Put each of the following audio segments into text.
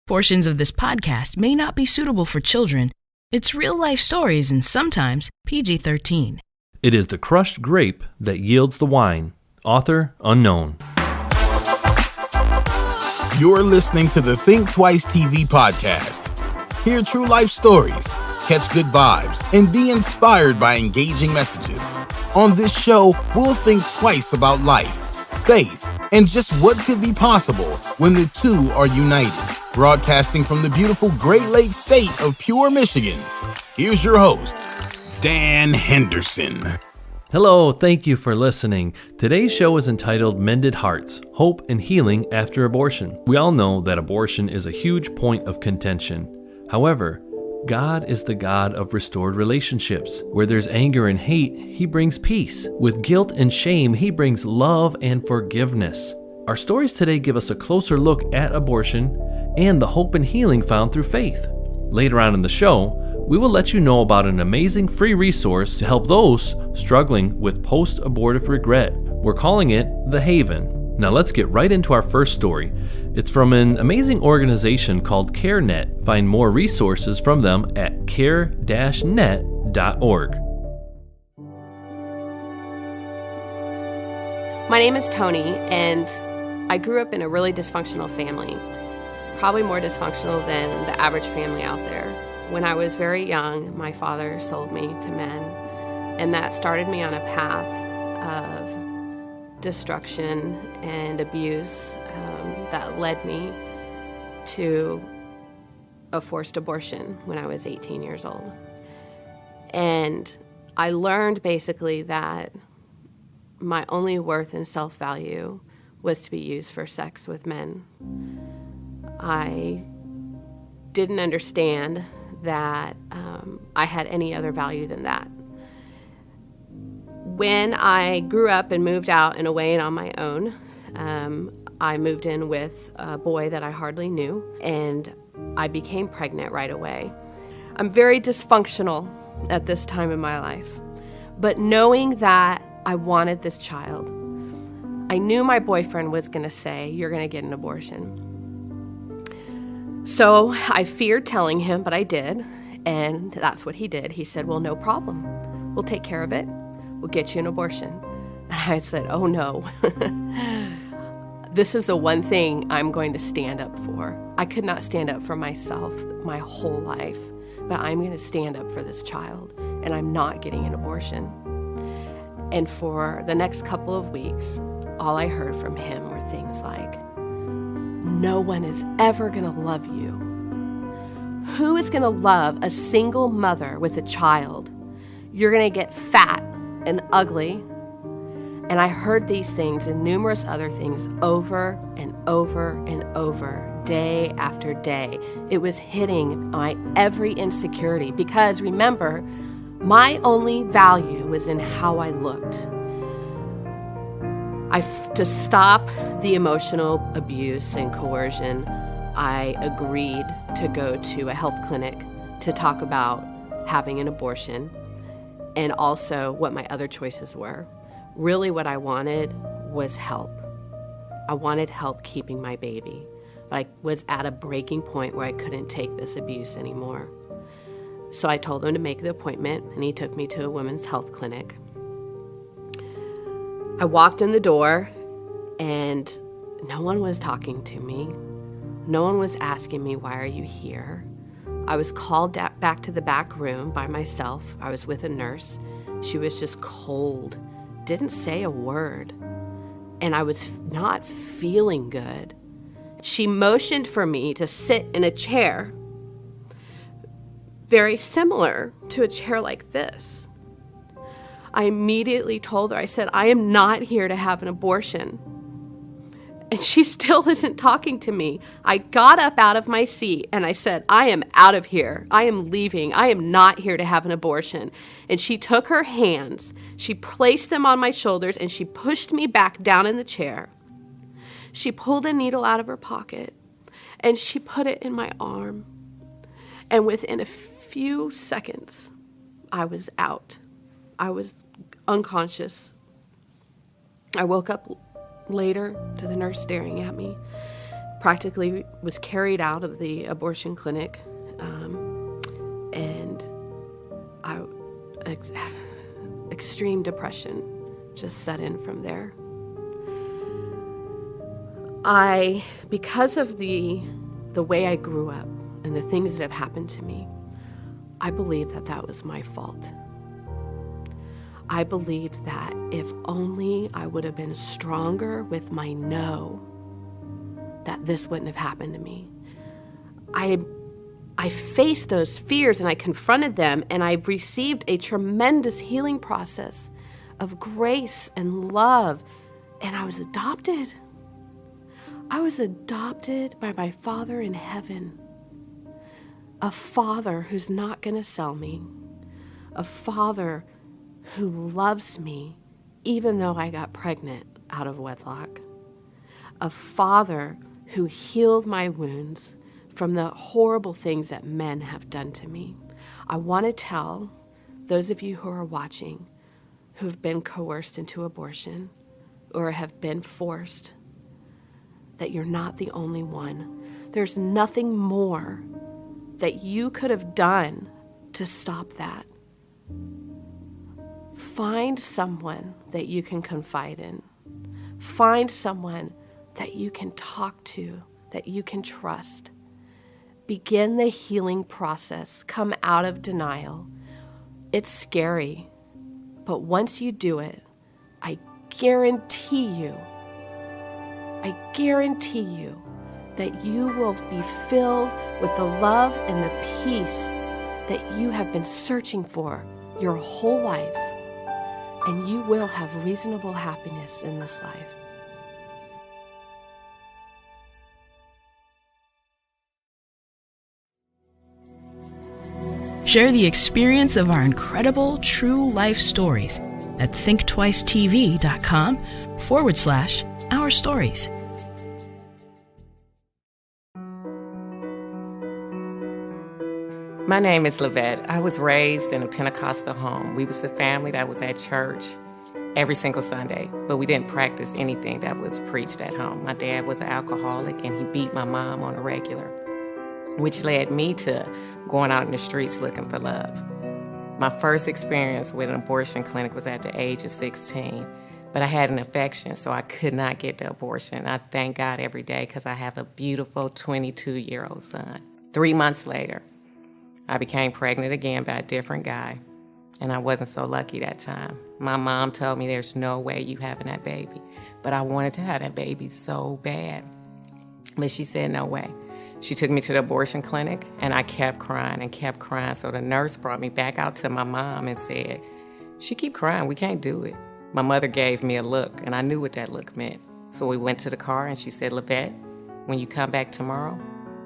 Portions of this podcast may not be suitable for children. It's real-life stories and sometimes PG-13. It is the crushed grape that yields the wine. Author unknown. You're listening to the Think Twice TV podcast. Hear true life stories, catch good vibes, and be inspired by engaging messages. On this show, we'll think twice about life, faith, and just what could be possible when the two are united. Broadcasting from the beautiful Great Lakes state of Pure, Michigan, here's your host, Dan Henderson. Hello, thank you for listening. Today's show is entitled Mended Hearts, Hope and Healing After Abortion. We all know that abortion is a huge point of contention. However, God is the God of restored relationships. Where there's anger and hate, He brings peace. With guilt and shame, He brings love and forgiveness. Our stories today give us a closer look at abortion and the hope and healing found through faith. Later on in the show, we will let you know about an amazing free resource to help those struggling with post-abortive regret. We're calling it The Haven. Now let's get right into our first story. It's from an amazing organization called CareNet. Find more resources from them at care-net.org. My name is Tony, and I grew up in a really dysfunctional family, probably more dysfunctional than the average family out there. When I was very young, my father sold me to men, and that started me on a path of destruction and abuse that led me to a forced abortion when I was 18 years old. And I learned basically that my only worth and self-value was to be used for sex with men. I didn't understand that I had any other value than that. When I grew up and moved out and away and on my own, I moved in with a boy that I hardly knew, and I became pregnant right away. I'm very dysfunctional at this time in my life, but knowing that I wanted this child, I knew my boyfriend was going to say, "You're going to get an abortion." So I feared telling him, but I did, and that's what he did. He said, "Well, no problem. We'll take care of it. We'll get you an abortion." And I said, "Oh no, this is the one thing I'm going to stand up for. I could not stand up for myself my whole life, but I'm going to stand up for this child, and I'm not getting an abortion." And for the next couple of weeks, all I heard from him were things like, "No one is ever going to love you. Who is going to love a single mother with a child? You're going to get fat and ugly." And I heard these things and numerous other things over and over and over, day after day. It was hitting my every insecurity because, remember, my only value was in how I looked. To stop the emotional abuse and coercion, I agreed to go to a health clinic to talk about having an abortion and also what my other choices were. Really what I wanted was help. I wanted help keeping my baby, but I was at a breaking point where I couldn't take this abuse anymore. So I told him to make the appointment, and he took me to a women's health clinic. I walked in the door, and no one was talking to me. No one was asking me, "Why are you here?" I was called back to the back room by myself. I was with a nurse. She was just cold, didn't say a word, and I was not feeling good. She motioned for me to sit in a chair, very similar to a chair like this. I immediately told her, I said, "I am not here to have an abortion." And she still isn't talking to me. I got up out of my seat and I said, "I am out of here. I am leaving. I am not here to have an abortion." And she took her hands, she placed them on my shoulders, and she pushed me back down in the chair. She pulled a needle out of her pocket and she put it in my arm. And within a few seconds, I was out. I was unconscious. I woke up later to the nurse staring at me. practically was carried out of the abortion clinic, and extreme depression just set in from there. Because of the way I grew up and the things that have happened to me, I believe that was my fault. I believed that if only I would have been stronger with my no, that this wouldn't have happened to me. I faced those fears and I confronted them, and I received a tremendous healing process of grace and love, and I was adopted. I was adopted by my Father in heaven, a Father who's not going to sell me, a Father who loves me even though I got pregnant out of wedlock, a Father who healed my wounds from the horrible things that men have done to me. I want to tell those of you who are watching who have been coerced into abortion or have been forced that you're not the only one. There's nothing more that you could have done to stop that. Find someone that you can confide in. Find someone that you can talk to, that you can trust. Begin the healing process. Come out of denial. It's scary, but once you do it, I guarantee you that you will be filled with the love and the peace that you have been searching for your whole life, and you will have reasonable happiness in this life. Share the experience of our incredible true life stories at thinktwicetv.com/our stories. My name is Lavette. I was raised in a Pentecostal home. We was the family that was at church every single Sunday, but we didn't practice anything that was preached at home. My dad was an alcoholic, and he beat my mom on a regular, which led me to going out in the streets looking for love. My first experience with an abortion clinic was at the age of 16, but I had an infection, so I could not get the abortion. I thank God every day because I have a beautiful 22-year-old son. 3 months later, I became pregnant again by a different guy, and I wasn't so lucky that time. My mom told me there's no way you having that baby, but I wanted to have that baby so bad. But she said no way. She took me to the abortion clinic, and I kept crying and kept crying. So the nurse brought me back out to my mom and said, "She keep crying, we can't do it." My mother gave me a look, and I knew what that look meant. So we went to the car, and she said, "Lavette, when you come back tomorrow,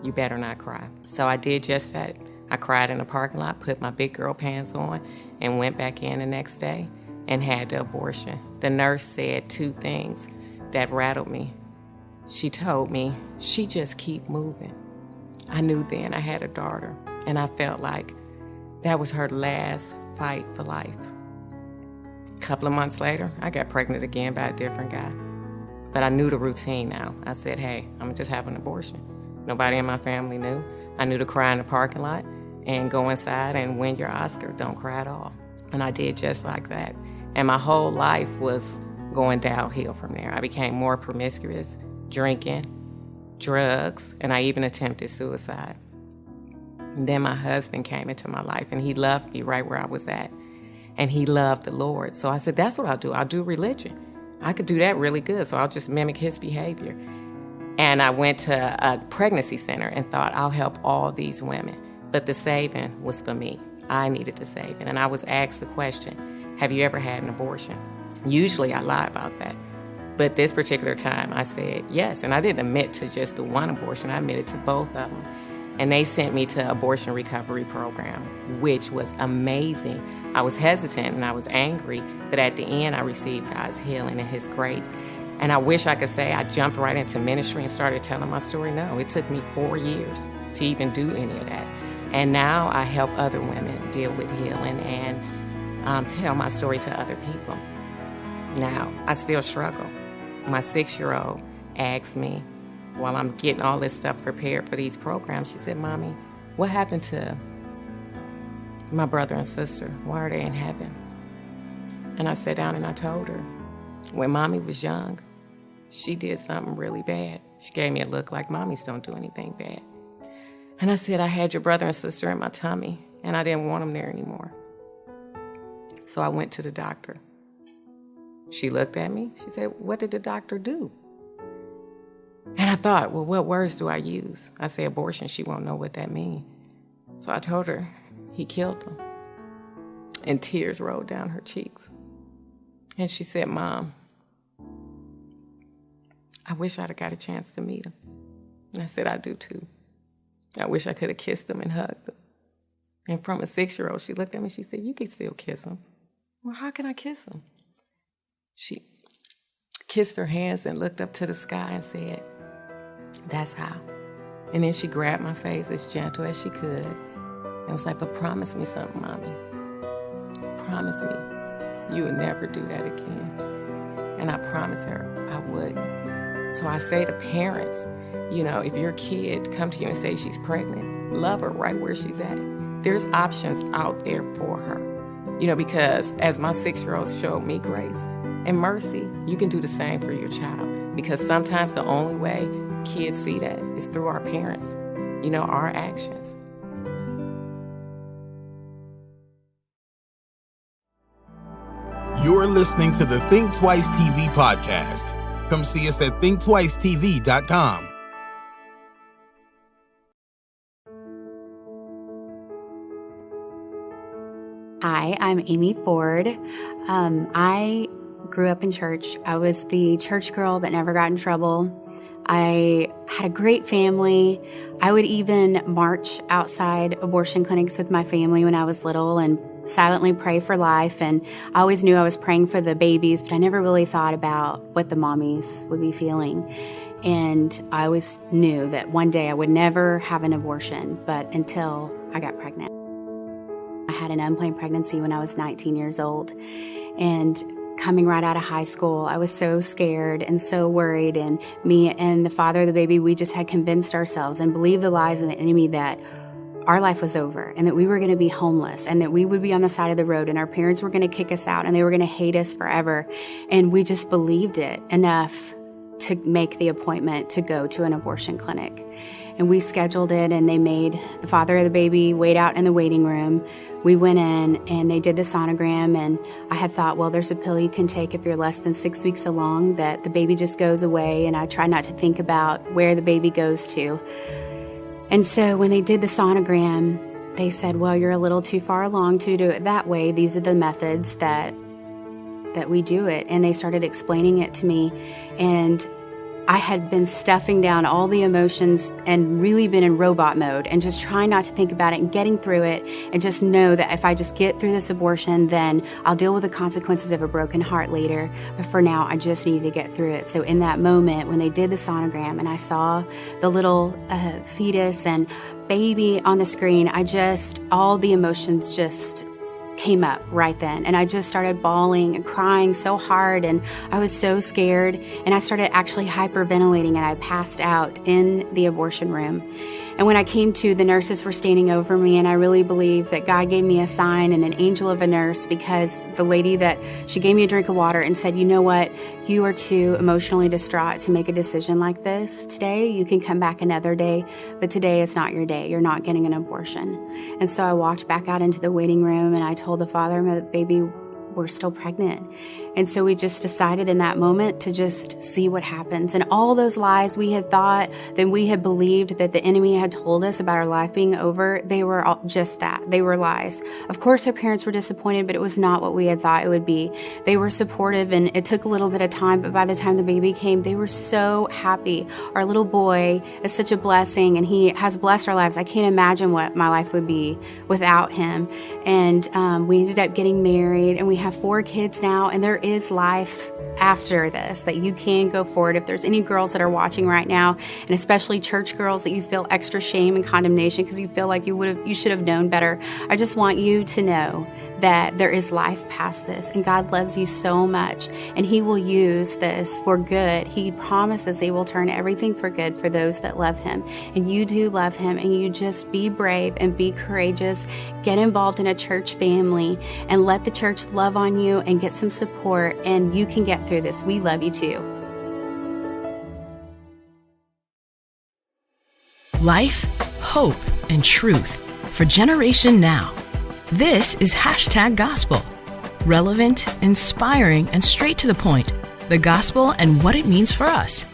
you better not cry." So I did just that. I cried in the parking lot, put my big girl pants on, and went back in the next day and had the abortion. The nurse said 2 things that rattled me. She told me, "She just keep moving." I knew then I had a daughter, and I felt like that was her last fight for life. A couple of months later, I got pregnant again by a different guy. But I knew the routine now. I said, hey, I'm gonna just have an abortion. Nobody in my family knew. I knew to cry in the parking lot and go inside and win your Oscar, don't cry at all. And I did just like that. And my whole life was going downhill from there. I became more promiscuous, drinking, drugs, and I even attempted suicide. And then my husband came into my life, and he loved me right where I was at. And he loved the Lord. So I said, that's what I'll do. I'll do religion. I could do that really good, so I'll just mimic his behavior. And I went to a pregnancy center and thought, I'll help all these women. But the saving was for me. I needed the saving. And I was asked the question, have you ever had an abortion? Usually I lie about that. But this particular time I said yes. And I didn't admit to just the one abortion. I admitted to both of them. And they sent me to abortion recovery program, which was amazing. I was hesitant and I was angry, but at the end I received God's healing and his grace. And I wish I could say I jumped right into ministry and started telling my story. No, it took me 4 years to even do any of that. And now I help other women deal with healing and tell my story to other people. Now, I still struggle. My 6-year-old asks me, while I'm getting all this stuff prepared for these programs, she said, Mommy, what happened to my brother and sister? Why are they in heaven? And I sat down and I told her, when Mommy was young, she did something really bad. She gave me a look like mommies don't do anything bad. And I said, I had your brother and sister in my tummy, and I didn't want them there anymore. So I went to the doctor. She looked at me. She said, what did the doctor do? And I thought, well, what words do I use? I say abortion. She won't know what that means. So I told her, he killed them. And tears rolled down her cheeks. And she said, Mom, I wish I'd have got a chance to meet him. And I said, I do too. I wish I could have kissed him and hugged him. And from a 6-year-old, she looked at me, she said, you can still kiss him. Well, how can I kiss him? She kissed her hands and looked up to the sky and said, that's how. And then she grabbed my face as gentle as she could and was like, but promise me something, Mommy. Promise me you would never do that again. And I promised her I wouldn't. So I say to parents, you know, if your kid comes to you and says she's pregnant, love her right where she's at. There's options out there for her. You know, because as my 6-year-old showed me grace and mercy, you can do the same for your child. Because sometimes the only way kids see that is through our parents, you know, our actions. You're listening to the Think Twice TV podcast. Come see us at thinktwicetv.com. Hi, I'm Amy Ford. I grew up in church. I was the church girl that never got in trouble. I had a great family. I would even march outside abortion clinics with my family when I was little and silently pray for life. And I always knew I was praying for the babies, but I never really thought about what the mommies would be feeling. And I always knew that one day I would never have an abortion, but until I got pregnant. I had an unplanned pregnancy when I was 19 years old. And coming right out of high school, I was so scared and so worried. And me and the father of the baby, we just had convinced ourselves and believed the lies of the enemy that our life was over and that we were going to be homeless and that we would be on the side of the road and our parents were going to kick us out and they were going to hate us forever. And we just believed it enough to make the appointment to go to an abortion clinic. And we scheduled it, and they made the father of the baby wait out in the waiting room. We went in and they did the sonogram, and I had thought, well, there's a pill you can take if you're less than 6 weeks along that the baby just goes away, and I try not to think about where the baby goes to. And so when they did the sonogram, they said, well, you're a little too far along to do it that way. These are the methods that we do it. And they started explaining it to me, and I had been stuffing down all the emotions and really been in robot mode and just trying not to think about it and getting through it and just know that if I just get through this abortion, then I'll deal with the consequences of a broken heart later. But for now, I just need to get through it. So in that moment, when they did the sonogram and I saw the little fetus and baby on the screen, all the emotions just came up right then. And I just started bawling and crying so hard, and I was so scared, and I started actually hyperventilating, and I passed out in the abortion room. And when I came to, the nurses were standing over me, and I really believe that God gave me a sign and an angel of a nurse, because the lady she gave me a drink of water and said, you know what, you are too emotionally distraught to make a decision like this today. You can come back another day, but today is not your day. You're not getting an abortion. And so I walked back out into the waiting room, and I told the father, my baby, we're still pregnant. And so we just decided in that moment to just see what happens. And all those lies we had thought, that we had believed that the enemy had told us about our life being over, they were all just that. They were lies. Of course, our parents were disappointed, but it was not what we had thought it would be. They were supportive, and it took a little bit of time, but by the time the baby came, they were so happy. Our little boy is such a blessing, and he has blessed our lives. I can't imagine what my life would be without him. And we ended up getting married, and we have 4 kids now, and there is life after this, that you can go forward. If there's any girls that are watching right now, and especially church girls, that you feel extra shame and condemnation because you feel like you should have known better, I just want you to know that there is life past this, and God loves you so much, and He will use this for good. He promises He will turn everything for good for those that love Him, and you do love Him, and you just be brave and be courageous. Get involved in a church family and let the church love on you and get some support, and you can get through this. We love you too. Life, hope, and truth for Generation Now. This is #Gospel. Relevant, inspiring, and straight to the point. The gospel and what it means for us.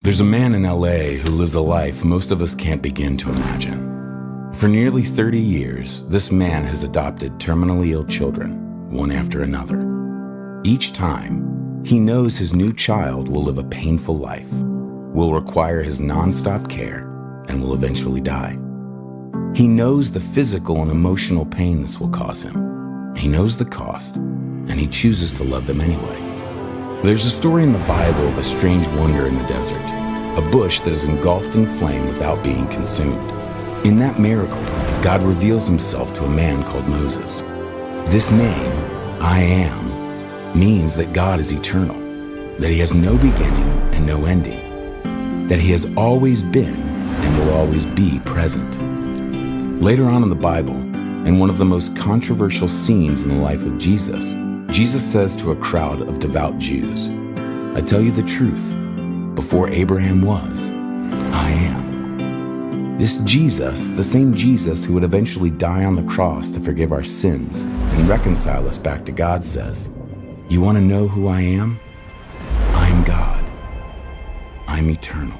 There's a man in LA who lives a life most of us can't begin to imagine. For nearly 30 years, this man has adopted terminally ill children, one after another. Each time, he knows his new child will live a painful life, will require his nonstop care, and will eventually die. He knows the physical and emotional pain this will cause him. He knows the cost, and he chooses to love them anyway. There's a story in the Bible of a strange wonder in the desert, a bush that is engulfed in flame without being consumed. In that miracle, God reveals himself to a man called Moses. This name, I Am, means that God is eternal, that he has no beginning and no ending, that he has always been and will always be present. Later on in the Bible, in one of the most controversial scenes in the life of Jesus, Jesus says to a crowd of devout Jews, I tell you the truth, before Abraham was, I am. This Jesus, the same Jesus who would eventually die on the cross to forgive our sins and reconcile us back to God, says, you want to know who I am? I am God. I am eternal.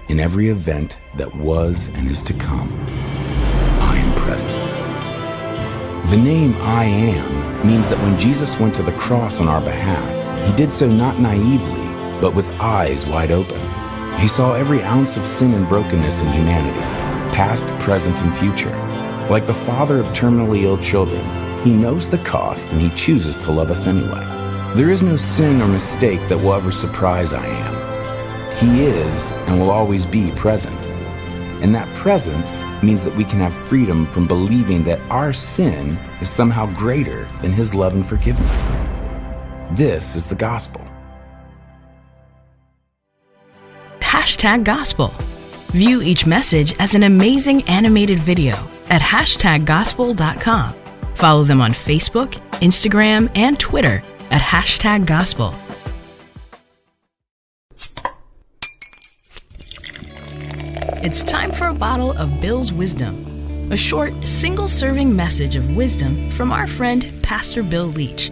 In every event that was and is to come, I am present. The name I Am means that when Jesus went to the cross on our behalf, he did so not naively, but with eyes wide open. He saw every ounce of sin and brokenness in humanity, past, present, and future. Like the father of terminally ill children, he knows the cost and he chooses to love us anyway. There is no sin or mistake that will ever surprise I Am. He is and will always be present. And that presence means that we can have freedom from believing that our sin is somehow greater than his love and forgiveness. This is the gospel. #Gospel. View each message as an amazing animated video at #gospel.com. Follow them on Facebook, Instagram, and Twitter at #Gospel. It's time for a bottle of Bill's Wisdom, a short, single-serving message of wisdom from our friend, Pastor Bill Leach.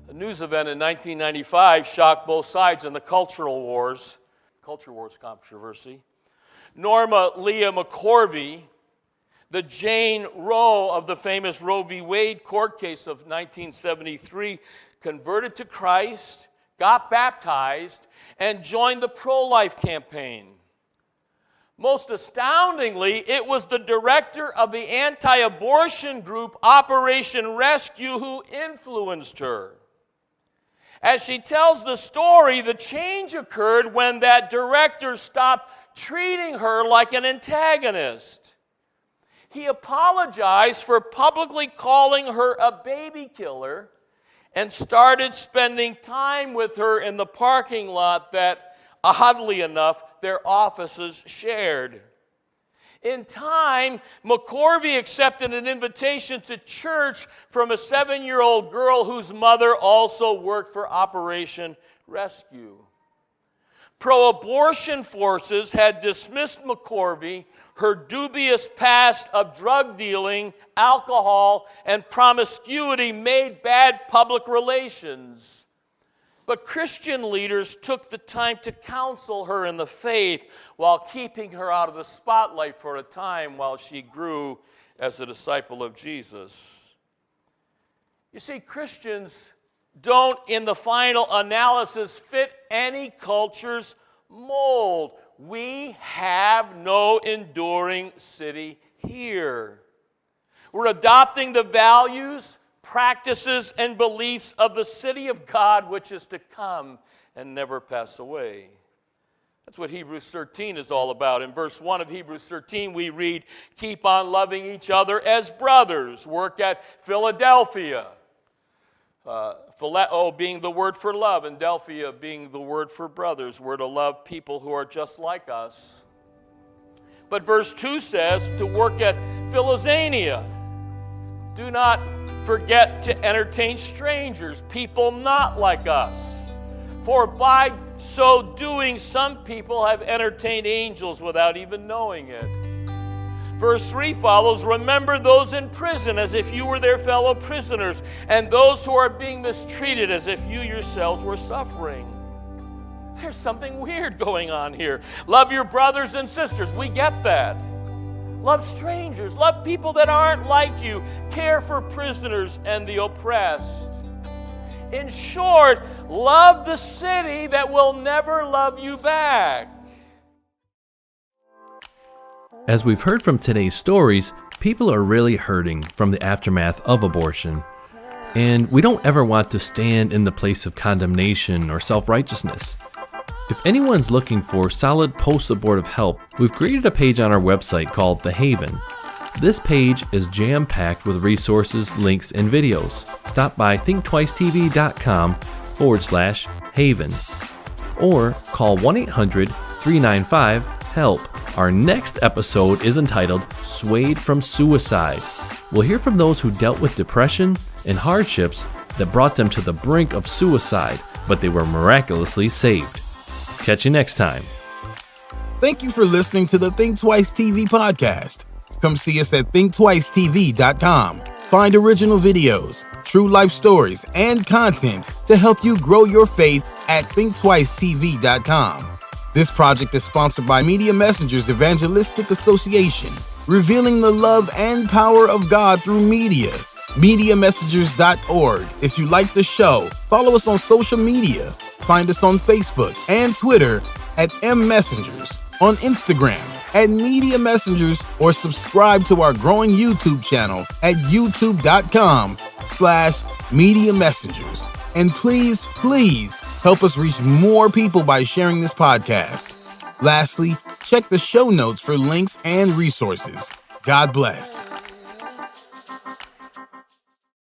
A news event in 1995 shocked both sides in the culture wars controversy. Norma Leah McCorvey, the Jane Roe of the famous Roe v. Wade court case of 1973, converted to Christ, got baptized, and joined the pro-life campaign. Most astoundingly, it was the director of the anti-abortion group Operation Rescue who influenced her. As she tells the story, the change occurred when that director stopped treating her like an antagonist. He apologized for publicly calling her a baby killer and started spending time with her in the parking lot that, oddly enough, their offices shared. In time, McCorvey accepted an invitation to church from a 7-year-old girl whose mother also worked for Operation Rescue. Pro-abortion forces had dismissed McCorvey, her dubious past of drug dealing, alcohol, and promiscuity made bad public relations. But Christian leaders took the time to counsel her in the faith while keeping her out of the spotlight for a time while she grew as a disciple of Jesus. You see, Christians don't, in the final analysis, fit any culture's mold. We have no enduring city here. We're adopting the values, practices, and beliefs of the city of God, which is to come and never pass away. That's what Hebrews 13 is all about. In verse 1 of Hebrews 13, we read, keep on loving each other as brothers. Work at Philadelphia. Phileo being the word for love, and Delphia being the word for brothers. We're to love people who are just like us. But verse 2 says to work at Philizania. Do not forget to entertain strangers, people not like us. For by so doing, some people have entertained angels without even knowing it. Verse 3 follows, remember those in prison as if you were their fellow prisoners, and those who are being mistreated as if you yourselves were suffering. There's something weird going on here. Love your brothers and sisters. We get that. Love strangers. Love people that aren't like you. Care for prisoners and the oppressed. In short, love the city that will never love you back. As we've heard from today's stories, people are really hurting from the aftermath of abortion. And we don't ever want to stand in the place of condemnation or self-righteousness. If anyone's looking for solid post-abortive help, we've created a page on our website called The Haven. This page is jam-packed with resources, links, and videos. Stop by thinktwicetv.com/haven or call 1-800-395-HELP. Our next episode is entitled Swayed from Suicide. We'll hear from those who dealt with depression and hardships that brought them to the brink of suicide, but they were miraculously saved. Catch you next time. Thank you for listening to the Think Twice TV podcast. Come see us at thinktwicetv.com. Find original videos, true life stories, and content to help you grow your faith at thinktwicetv.com. This project is sponsored by Media Messengers Evangelistic Association, revealing the love and power of God through media. MediaMessengers.org. If you like the show, follow us on social media. Find us on Facebook and Twitter at mmessengers, on Instagram at Media Messengers, or subscribe to our growing YouTube channel at youtube.com/Media Messengers. And please help us reach more people by sharing this podcast. Lastly, check the show notes for links and resources. God bless.